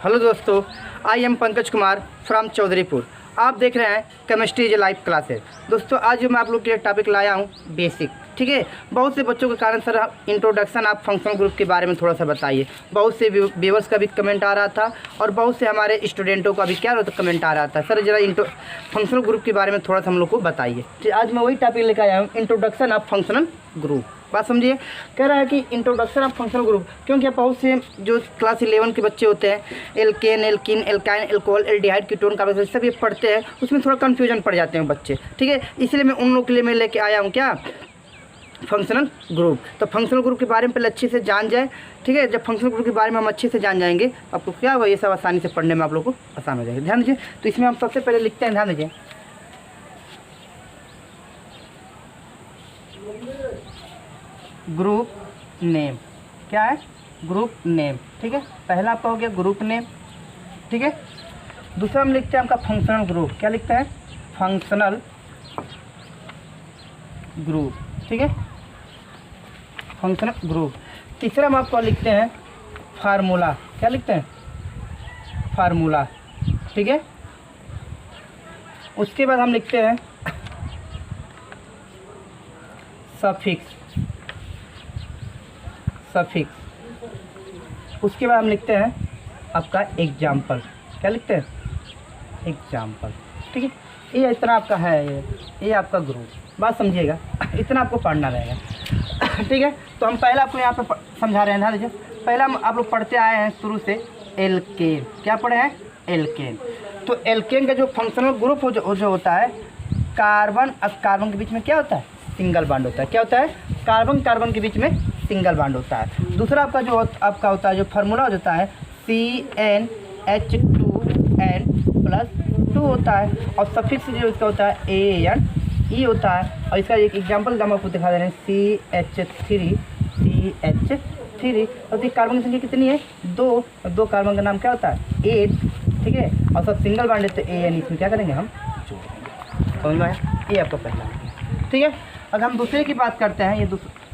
Hello दोस्तों, I am Pankaj Kumar from Chaudharipur. आप देख रहे हैं केमिस्ट्री इज लाइव क्लासेस। दोस्तों आज मैं आप लोग के लिए टॉपिक लाया हूँ बेसिक। ठीक है, बहुत से बच्चों के कारण सर इंट्रोडक्शन आप फंक्शनल ग्रुप के बारे में थोड़ा सा बताइए। बहुत से व्यूवर्स का भी कमेंट आ रहा था और बहुत से हमारे स्टूडेंटों का भी क्या कमेंट आ रहा था, सर जरा फंक्शनल ग्रुप के बारे में थोड़ा सा हम लोग को बताइए। ठीक, आज मैं वही टॉपिक लेकर आया हूँ, इंट्रोडक्शन ऑफ फंक्शनल ग्रुप। बात समझिए, कह रहा है कि इंट्रोडक्शन ऑफ फंक्शनल ग्रुप, क्योंकि बहुत से जो क्लास 11 के बच्चे होते हैं alkane, alkene, alkyne, alcohol, aldehyde, ketone, carboxyl सब ये पढ़ते हैं, उसमें थोड़ा कन्फ्यूजन पड़ जाते हैं बच्चे। ठीक है, इसलिए मैं उन लोग के लिए मैं लेके आया हूँ क्या, फंक्शनल ग्रुप। तो फंक्शनल ग्रुप के बारे में पहले अच्छे से जान जाए। ठीक है, जब फंक्शनल ग्रुप के बारे में हम अच्छे से जान जाएंगे आपको क्या होगा, ये सब आसानी से पढ़ने में आप लोग को आसान हो जाएगा। ध्यान दीजिए, तो इसमें हम सबसे पहले लिखते हैं, ध्यान दीजिए, ग्रुप नेम। क्या है? Group name. ठीक है, पहला आपका हो गया ग्रुप नेम। ठीक है, दूसरा हम लिखते हैं आपका फंक्शनल ग्रुप। क्या लिखते हैं? Functional group. ठीक है, फंक्शनल ग्रुप। तीसरा हम आपको लिखते हैं फार्मूला। क्या लिखते हैं? फार्मूला। ठीक है, उसके बाद हम लिखते हैं सफिक्स। सफिक्स। उसके बाद हम लिखते हैं आपका एग्जाम्पल। क्या लिखते हैं? एग्जाम्पल। ठीक है, ये इतना आपका है, ये आपका ग्रुप। बात समझिएगा, इतना आपको पढ़ना रहेगा। ठीक है, तो हम पहले आपको यहाँ पे समझा रहे हैं। ध्यान दीजिए, पहला हम आप लोग पढ़ते आए हैं शुरू से एल्केन। क्या पढ़े हैं? एल्केन। तो एल्केन का जो फंक्शनल ग्रुप जो होता है, कार्बन और कार्बन के बीच में क्या होता है? सिंगल बॉन्ड होता है। क्या होता है? कार्बन कार्बन के बीच में सिंगल बॉन्ड होता है। दूसरा आपका जो आपका होता है, जो फार्मूला होता है CnH2n+2 होता है, और सफिक्स जो इसका होता है ANE होता है। और इसका एक एग्जांपल हम आपको दिखा दे रहे हैं, CH3। और ये कार्बन की संख्या कितनी है? 2। और 2 कार्बन का नाम क्या होता है? 8। ठीक है, और सब सिंगल बॉन्ड है तो AN इसमें क्या करेंगे हम? जोड़ेंगे। समझ में आया? ये आपका पहला। ठीक है, अगर हम दूसरे की बात करते हैं, ये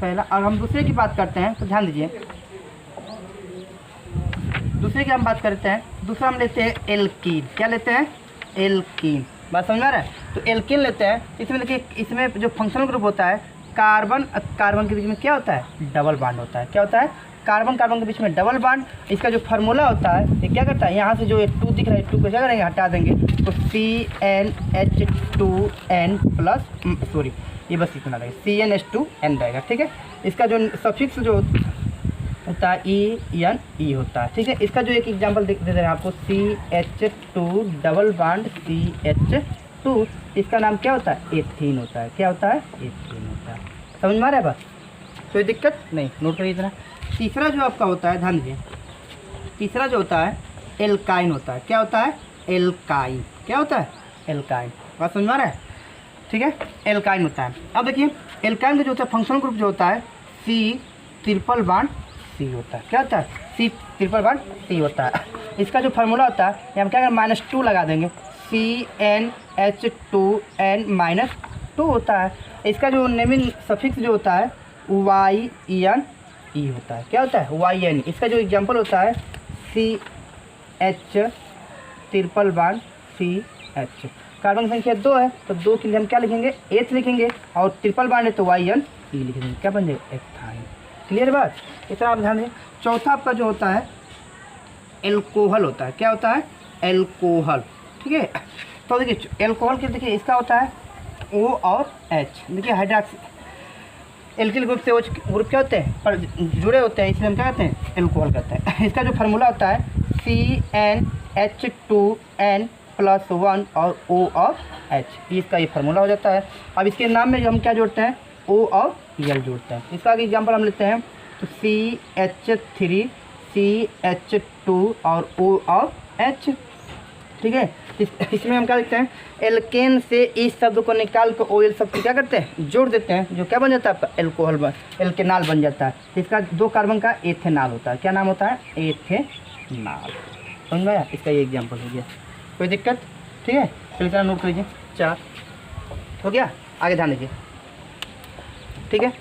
पहला, अगर हम दूसरे की बात करते हैं तो ध्यान दीजिए, दूसरे की हम बात करते हैं, दूसरा हम लेते हैं एल्कीन। क्या लेते हैं? एल्कीन। बात समझ में आ रहा है? तो एल्कीन लेते हैं, इसमें देखिए, इसमें जो फंक्शनल ग्रुप होता है, कार्बन कार्बन के बीच में क्या होता है? डबल बॉन्ड होता है। क्या होता है? कार्बन कार्बन के बीच में डबल बॉन्ड। इसका जो फार्मूला होता है, ये क्या करता है, यहाँ से जो 2 दिख रहा है, 2 को क्या करेंगे? हटा देंगे, तो CnH2n+, ये बस इतना रहेगा, CnH2n रहेगा। ठीक है, इसका जो सफिक्स जो होता है EN होता है। ठीक है, इसका जो एक एग्जांपल दे दे रहे हैं आपको, CH2 डबल बॉन्ड CH2, इसका नाम क्या होता है? एथीन होता है। क्या होता है? एथीन होता है। समझ में आ रहा है बात? कोई दिक्कत नहीं, नोट करिए इतना। तीसरा जो आपका होता है, ध्यान दीजिए, तीसरा जो होता है एल्काइन होता है। क्या होता है? एल्काइन। क्या होता है? एल्काइन। बात समझ में आ रहा है? ठीक है, एल्काइन होता है। अब देखिए, एल्काइन का जो होता है फंक्शनल ग्रुप जो होता है, C∧C होता है। क्या होता है? C∧C होता है। इसका जो फार्मूला होता है, हम क्या करें? -2 लगा देंगे, CnH2n-2 होता है। इसका जो नेमिंग सफिक्स जो होता है YN होता है। क्या होता है? YN। इसका जो एग्जांपल होता है CH∧CH। कार्बन संख्या 2 है, तो 2 के लिए हम क्या लिखेंगे? एथ लिखेंगे, और ट्रिपल बॉन्ड है तो YN लिखेंगे। क्या बन जाएगा? एथाइन। क्लियर बात? इतना आप ध्यान दें। चौथा आपका जो होता है एल्कोहल होता है। क्या होता है? एल्कोहल। ठीक है, तो देखिए एल्कोहल के, देखिए इसका होता है O और H। देखिए हाइड्रोक्सी एल्किल ग्रुप से वो ग्रुप क्या होते हैं? पर जुड़े होते हैं, इसलिए हम क्या कहते हैं? एल्कोहल कहते हैं। इसका जो फार्मूला होता है CnH2n+1 और O और H, इसका ये फार्मूला हो जाता है। अब इसके नाम में हम क्या जोड़ते हैं? O और L जोड़ते हैं। इसका एग्जांपल हम लेते हैं, तो CH3, CH2 और O और H। ठीक है, इसमें हम क्या लिखते हैं? एल्केन से इस शब्द को निकाल कर OL शब्द को क्या करते हैं? जोड़ देते हैं, जो क्या बन जाता है आपका? एल्कोहल एल्केनाल बन जाता है। इसका 2 कार्बन का एथेनॉल होता है। क्या नाम होता है? एथेनॉल। समझ में आया? इसका ये एग्जांपल हो गया। कोई दिक्कत? ठीक है, चलिए नोट कीजिए। 4 हो गया, आगे ध्यान दीजिए। ठीक है,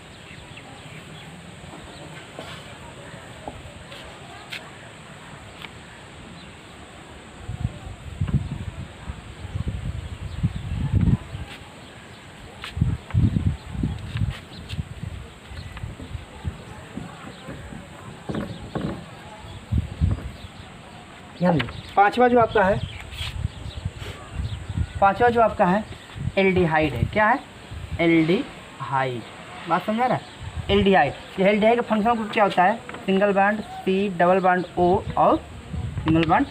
ध्यान दीजिए। पाँचवा जो आपका है एल्डिहाइड है। क्या है? एल्डिहाइड। बात समझा रहा है? एल्डिहाइड, ये एल्डिहाइड का फंक्शनल ग्रुप क्या होता है? Single bond C, double bond O और सिंगल बॉन्ड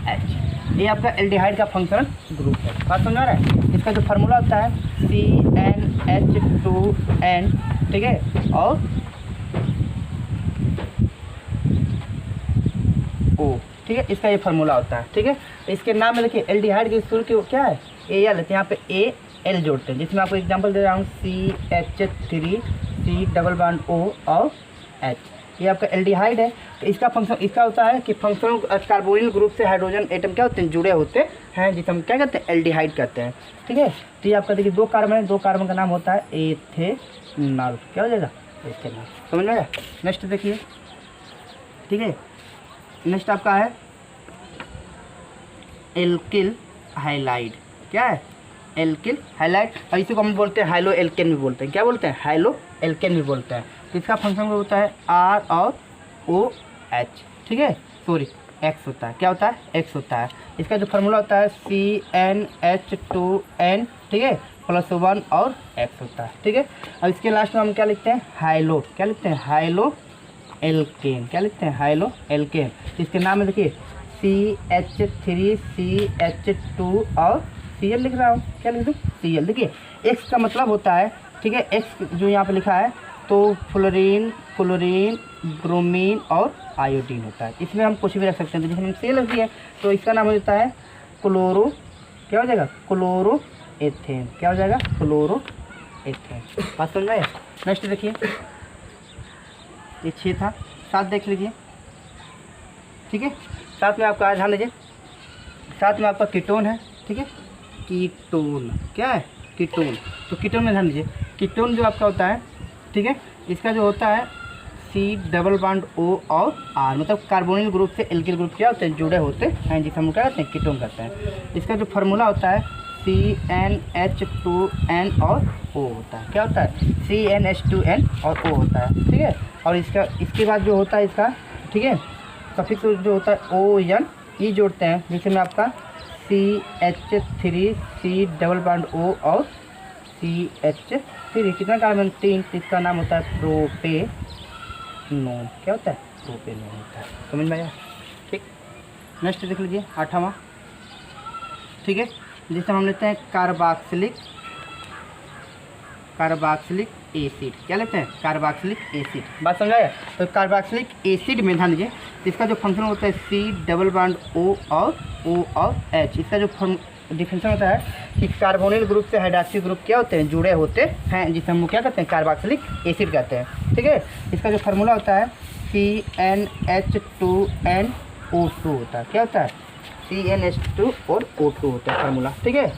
H। ये आपका एल्डिहाइड का फंक्शनल ग्रुप है। बात समझा रहा है? इसका जो फार्मूला होता है CnH2n, ठीक है, और O, ठीक है, इसका ये फार्मूला होता है। ठीक है, इसके नाम में देखिए एल्डिहाइड के शुरू के क्या है? Al है, तो यहाँ पे Al जोड़ते हैं, जिसमें आपको एग्जांपल दे रहा हूँ CH3, C double bond O और H। ये आपका एल्डिहाइड है। तो इसका फंक्शन इसका होता है कि फंक्शनल कार्बोनिल ग्रुप से हाइड्रोजन एटम क्या होते हैं? जुड़े होते हैं, जिसे हम क्या कहते हैं? एल्डिहाइड कहते हैं। ठीक है, तो ये आपका देखिए 2 कार्बन है, 2 कार्बन का नाम होता है एथेनॉल। क्या हो जाएगा? एथेनॉल। समझ में आया? नेक्स्ट देखिए, ठीक है, नेक्स्ट आपका है एल्किल हाइलाइड। क्या है? एल्किल हाइलाइड, और इसी को हम बोलते हैं हाइलो एल्केन भी बोलते हैं। क्या बोलते हैं? हाइलो एल्केन भी बोलते हैं। तो इसका फंक्शन होता है R और OH, ठीक है, सॉरी X होता है। क्या होता है? X होता है। इसका जो फार्मूला होता है CnH2n, ठीक है, +1 और X होता है। ठीक है, और इसके लास्ट में हम क्या लिखते हैं? हाइलो। क्या लिखते हैं? Halo alkane. क्या लिखते हैं? Halo alkane. इसके नाम में देखिए CH3, CH2 और Cl लिख रहा हूँ। क्या लिख दूँ? Cl। देखिए X का मतलब होता है, ठीक है, X जो यहाँ पे लिखा है तो फ्लोरीन, क्लोरीन, ब्रोमीन और आयोडीन होता है। इसमें हम कुछ भी रख सकते हैं, तो जिसमें हम Cl रख दिए तो इसका नाम हो जाता है क्लोरो, क्या हो जाएगा? Chloro ethane. क्या हो जाएगा? Chloro ethane. बात समझ में आया? नेक्स्ट देखिए, ये 6 था, 7 देख लीजिए। ठीक है, 7 में आपका ध्यान दीजिए, 7 में आपका कीटोन है। ठीक है, कीटोन। क्या है? कीटोन। तो कीटोन में ध्यान दीजिए, कीटोन जो आपका होता है, ठीक है, इसका जो होता है C डबल बॉन्ड O और R, मतलब कार्बोनिल ग्रुप से एल्किल ग्रुप क्या होते हैं? जुड़े होते हैं, जिसे हम क्या कहते हैं? कीटोन कहते हैं। इसका जो फार्मूला होता है CnH2n और O होता है। क्या होता है? CnH2n और O होता है। ठीक है, और इसके बाद जो होता है इसका, ठीक है, सफिक्स जो होता है ON, ये जोड़ते हैं, जिससे में आपका CH3, C double bond O और CH3, कितना कार्बन? 3। इसका नाम होता है प्रोपेनोन। क्या होता है? प्रोपेनोन होता है। समझ में आया? ठीक, नेक्स्ट देख लीजिए, 8वां, ठीक है, जिसे हम लेते हैं कार्बोक्सिलिक एसिड। क्या लेते हैं? Carboxylic acid. बात समझाया? तो कार्बोक्सिलिक एसिड में ध्यान दीजिए, इसका जो फंक्शन होता है C डबल बॉन्ड O और H। इसका जो डिफिनेशन होता है कि कार्बोनिल ग्रुप से हाइड्रोक्सी ग्रुप क्या होते हैं? जुड़े होते हैं, जिसे हम क्या कहते हैं? कार्बोक्सिलिक एसिड कहते हैं। ठीक है, इसका जो फार्मूला होता है CnH2nO2 होता है। क्या होता है? CnH2 और O2 होता है फार्मूला। ठीक है,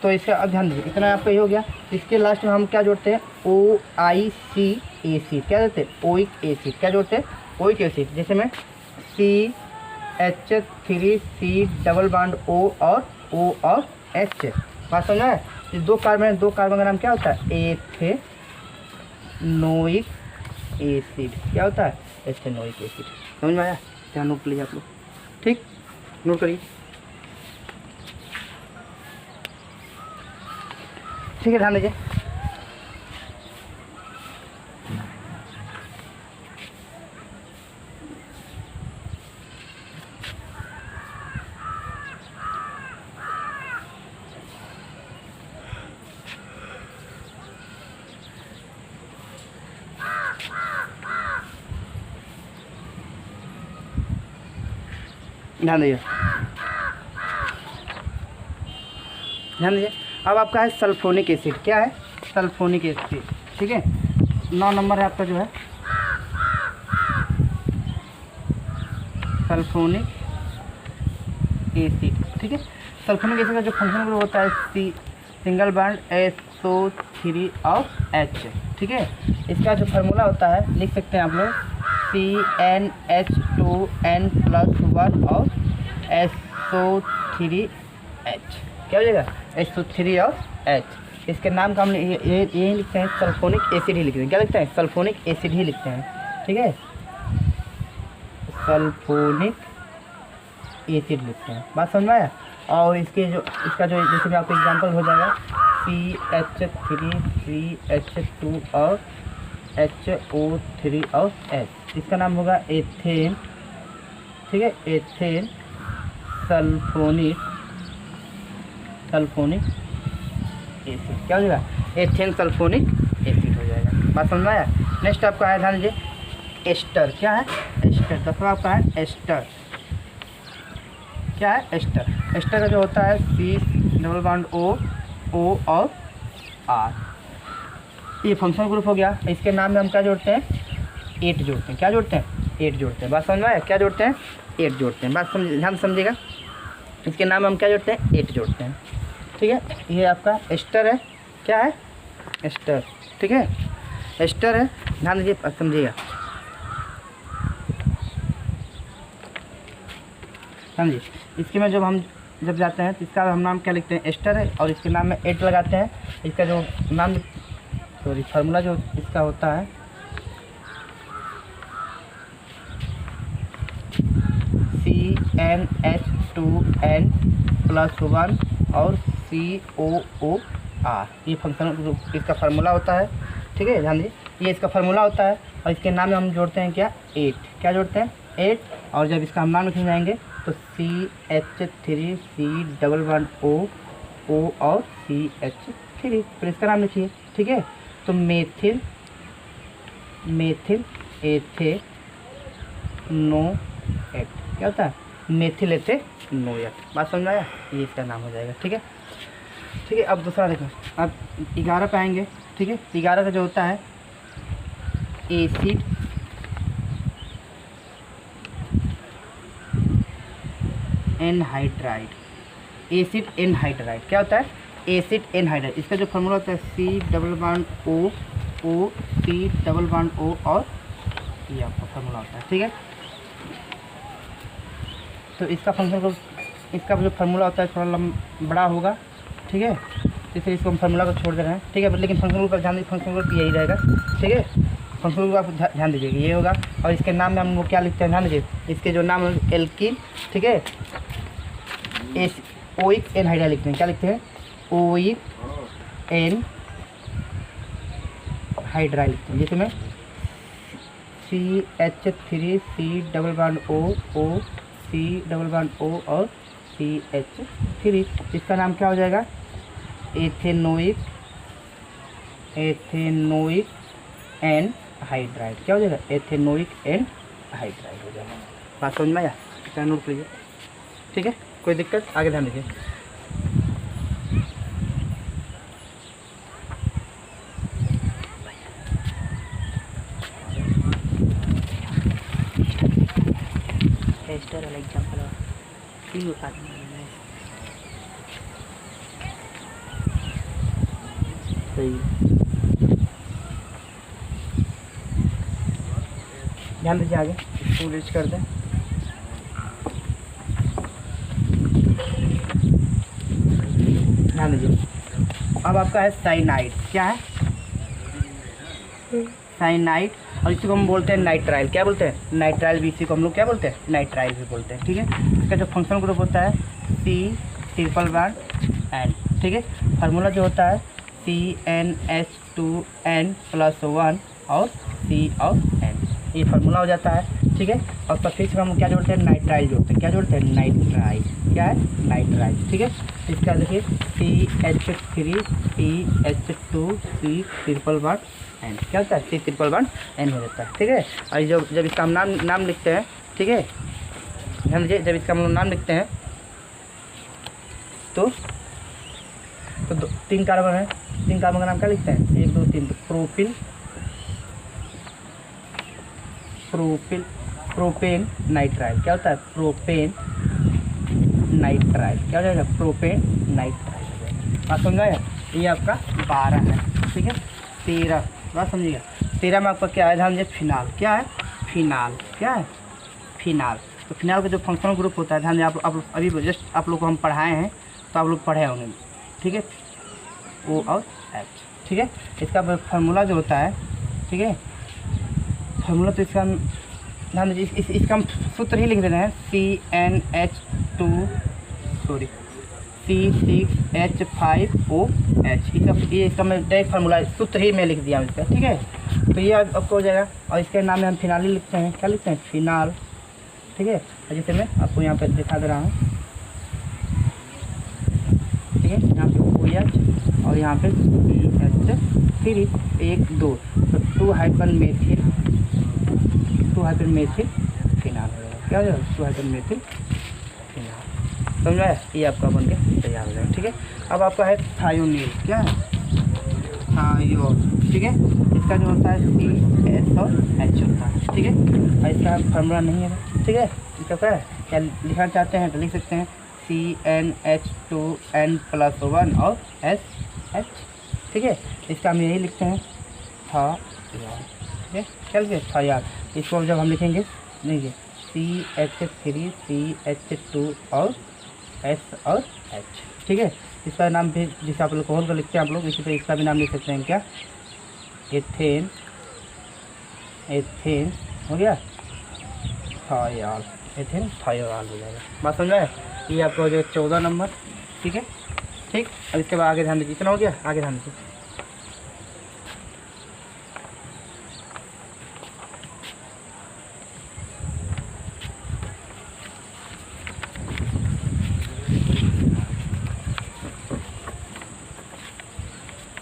तो इसका अब ध्यान दीजिए, इतना आपका ये हो गया। इसके लास्ट में हम क्या जोड़ते हैं? OIC acid. क्या जोड़ते हैं? Oic acid. क्या जोड़ते हैं? Oic acid. जैसे में CH3, C double bond O और O और H। बात समझा है? ये 2 कार्बन का नाम क्या होता है? Ethanoic acid. क्या होता है? Ethanoic acid. समझ में आया? ध्यान नोट लीजिए आप लोग। ठीक, नोट करिए। ठीक है, ध्यान दीजिए। ध्यान दीजिए, ध्यान दीजिए। अब आपका है सल्फोनिक एसिड। क्या है? Sulphonic acid. ठीक है, 9 नंबर है आपका जो है सल्फोनिक एसिड। ठीक है, सल्फोनिक एसिड का जो फंक्शन ग्रुप होता है सिंगल बॉन्ड SO3 और H। ठीक है, इसका जो फार्मूला होता है लिख सकते हैं आप लोग CnH2n+1 और SO3H। क्या हो जाएगा? SO3 और H। इसके नाम का हम ये लिखते हैं सल्फोनिक एसिड ही लिखते हैं। क्या लिखते हैं? सल्फोनिक एसिड ही लिखते हैं। ठीक है, सल्फोनिक एसिड लिखते हैं। बात समझ में आया। और इसके जो इसका जो जैसे मैं आपको एग्जांपल हो जाएगा CH3 CH2 और HO3 और H, इसका नाम होगा एथेन, ठीक है, एथेन सल्फोनिक एसिड। क्या हो जाएगा? एथेन सल्फोनिक एसिड हो जाएगा। बात समझ में आया। नेक्स्ट आपका है, ध्यान दीजिए, एस्टर। क्या है? एस्टर। दूसरा आपका है एस्टर। क्या है? एस्टर। एस्टर का जो होता है C⋯O और R, ये फंक्शनल ग्रुप हो गया। इसके नाम में हम क्या जोड़ते हैं? 8 जोड़ते हैं। क्या जोड़ते हैं? 8 जोड़ते हैं। बात समझ में आया। क्या जोड़ते हैं? 8 जोड़ते हैं। बात समझ, ध्यान समझिएगा। इसके नाम में हम क्या जोड़ते हैं? 8 जोड़ते हैं, ठीक है। ये आपका एस्टर है। क्या है? एस्टर, ठीक है, एस्टर है। ध्यान दीजिए, समझिएगा, समझिए। इसके में जब हम जाते हैं तो इसका हम नाम क्या लिखते हैं? एस्टर है, और इसके नाम में 8 लगाते हैं। इसका जो नाम, सॉरी, फार्मूला जो इसका होता है CnH2n+1 और COOR, ये फंक्शनल ग्रुप इसका फार्मूला होता है, ठीक है। ध्यान दीजिए, ये इसका फार्मूला होता है। और इसके नाम में हम जोड़ते हैं क्या? 8। क्या जोड़ते हैं? 8। और जब इसका हम नाम लिखने जाएंगे तो CH3 C⋯O और CH3, फिर इसका नाम लिखिए, ठीक है। तो मेथिल एथेनोएट, क्या होता है? Methyl ethanoate. बात समझ में आया। ये इसका नाम हो जाएगा, ठीक है, ठीक है। अब दूसरा देखो, अब 11 पे आएंगे, ठीक है। 11 का जो होता है एसिड एनहाइड्राइड। एसिड एनहाइड्राइड क्या होता है? Acid anhydride. इसका जो फार्मूला होता है C⋯O C⋯O और ये आपका फार्मूला होता है, ठीक है। तो इसका फंक्शन, इसका जो फार्मूला होता है थोड़ा बड़ा होगा, ठीक है, इसलिए इसको हम फार्मूला को छोड़ दे रहे हैं, ठीक है। लेकिन फंक्शन पर ध्यान दीजिए, फंक्शन पर यही रहेगा, ठीक है। फंक्शन को आप ध्यान दीजिएगा, ये होगा। और इसके नाम में हम वो क्या लिखते हैं? ध्यान दीजिए, इसके जो नाम है एल्कीन, ठीक है, ओइक एनहाइड्राइड लिखते हैं। क्या लिखते हैं? ओइक एनहाइड्राइड लिखते हैं, जिसमें CH3 C⋯O C⋯O और CH3, इसका नाम क्या हो जाएगा? Ethanoic anhydride. क्या हो जाएगा? एथेनोइक एनहाइड्राइड हो जाएगा। बात समझ में आया? इसका नोट कीजिए, ठीक है। कोई दिक्कत? आगे ध्यान दीजिए। एस्टर वाला एग्जांपल है, सही। ध्यान दीजिए, आगे इसको रीच कर दें। ध्यान दीजिए, अब आपका है साइनाइड। क्या है? साइनाइड। और इसी को हम बोलते हैं नाइट्राइल। क्या बोलते हैं? नाइट्राइल भी, इसी को हम लोग क्या बोलते हैं? नाइट्राइल भी बोलते हैं, ठीक है। इसका जो फंक्शनल ग्रुप होता है C⋯N, ठीक है। फार्मूला जो होता है CnH2n+1 और C और N, ये फार्मूला हो जाता है, ठीक है। और सफिक्स में हम क्या जोड़ते हैं? नाइट्राइल जोड़ते हैं। क्या जोड़ते हैं? नाइट्राइल। क्या है? नाइट्राइल, ठीक है। इसका देखिए CH3 CH2 C⋯N, क्या होता है? C⋯N हो जाता है, ठीक है। और जब इसका हम नाम लिखते हैं, ठीक है, ध्यान दीजिए, जब इसका हम नाम लिखते हैं तो 3 कार्बन है, 3 कार्बन का नाम क्या लिखते हैं? 1 2 3, तो प्रोपेन नाइट्राइल। क्या होता है? Propane nitrile. क्या हो जाएगा? प्रोपेन नाइट्राइल हो जाएगा। बात समझ आया? ये आपका 12 है, ठीक है। 13, बात समझिएगा। 13 में आपका क्या है? ध्यान दीजिए, फिनाल। क्या है? फिनाल। क्या है? फिनाल। तो फिनाल का जो फंक्शनल ग्रुप होता है, ध्यान दीजिए, आप अभी जस्ट आप लोग को हम पढ़ाए हैं, तो आप लोग पढ़े होंगे, ठीक है, O और H, ठीक है। इसका फार्मूला जो होता है, ठीक है, फार्मूला तो इसका ध्यान दीजिए, इसका हम सूत्र ही लिख दे रहे हैं C6H5OH। इसका मैं डायरेक्ट फार्मूला सूत्र ही मैं लिख दिया हूँ इसका, ठीक है। तो ये आपको हो जाएगा। और इसके नाम में हम फिनाल लिखते हैं, क्या लिखते हैं, फिनाल, ठीक है। जैसे मैं आपको यहाँ पे दिखा दे रहा हूँ, ठीक है। यहाँ पे OH और यहाँ पे CH, फिर 1 2 तो 2-मेथिल फिनाल हो जाएगा। क्या हो जाएगा, 2-मेथिल फिनाल। समझ में आया? ये आपका बन के तैयार हो जाएगा, ठीक है। अब आपका है थायोनील, क्या है, थायो, ठीक है। इसका जो होता है CH और H होता है, ठीक है। और इसका फार्मूला नहीं है, ठीक है। इसका क्या लिखना चाहते हैं तो लिख सकते हैं CnH2n+1 और SH, ठीक है। इसका हम यही लिखते हैं थायाल, ठीक है। चल थायाल। इसको जब हम लिखेंगे देखिए CH3 CH2 और S और H, ठीक है। इसका नाम भी जिसे आप अल्कोहल का लिखते हैं आप लोग, इसी तरह इसका भी नाम लिख सकते हैं, क्या, एथेन हो गया, थायाल, एथेन थायाल हो जाएगा। बात समझ आए? ये आपका हो जाएगा 14 नंबर, ठीक है, ठीक। अब इसके बाद आगे ध्यान दीजिए, इतना हो गया, आगे ध्यान दीजिए।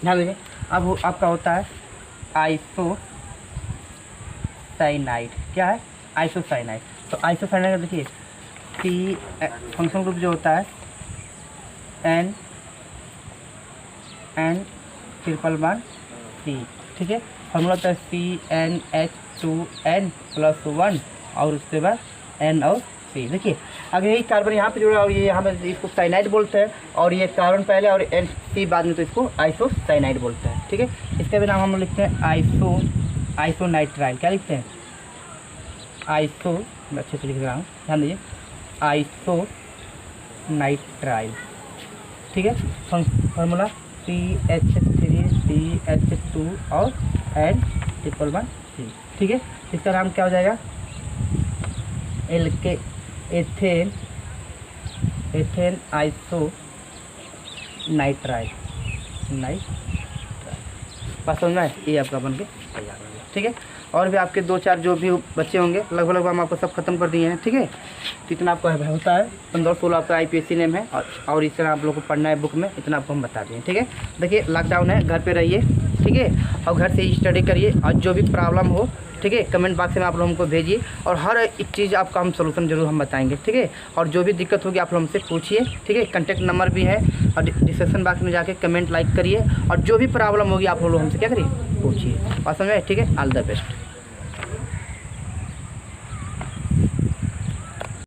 ध्यान दीजिए, अब आपका होता है आइसोसाइनाइड, क्या है, आइसोसाइनाइड। तो आइसोसाइनाइड देखिए सी फंक्शन ग्रुप जो होता है N N+1C, ठीक है। फॉर्मूला होता है CnH2n+1 और उसके बाद N और C। देखिए अगर यही कार्बन यहाँ पे जुड़ा और ये यहाँ पे इसको साइनाइड बोलते हैं, और ये कार्बन पहले और NC बाद में, तो इसको आइसोसाइनाइड बोलते हैं, ठीक है। इसके भी नाम हम लिखते हैं आइसोनाइट्राइल, क्या लिखते हैं, आइसो, अच्छे से लिख रहा हूँ, ध्यान दीजिए, आइसोनाइट्राइल, ठीक है। फार्मूला CH3 CH2 और N+1C, ठीक है। इसका नाम क्या हो जाएगा, एथेन आइसोनाइट्राइल, बात समझ में, ये आपका बन के तैयार हो गया, ठीक है। और भी आपके 2-4 जो भी बच्चे होंगे, लगभग हम आपको सब खत्म कर दिए हैं, ठीक है। तो इतना आपका होता है 15-16 आपका IPSC नेम है, और इस तरह आप लोग को पढ़ना है बुक में, इतना आपको हम बता दिए, ठीक है। देखिए लॉकडाउन है, घर पे रहिए, ठीक है, और घर से ही स्टडी करिए, और जो भी प्रॉब्लम हो, ठीक है, कमेंट बॉक्स में आप लोग हमको भेजिए, और हर एक चीज़ आपका हम सोल्यूशन जरूर हम बताएंगे, ठीक है। और जो भी दिक्कत होगी आप लोग हमसे पूछिए, ठीक है। कॉन्टैक्ट नंबर भी है, और डिस्क्रिप्शन बॉक्स में जाके कमेंट लाइक करिए, और जो भी प्रॉब्लम होगी आप लोग हमसे क्या करिए, पूछिए। बात समझ में, ठीक है। All the best.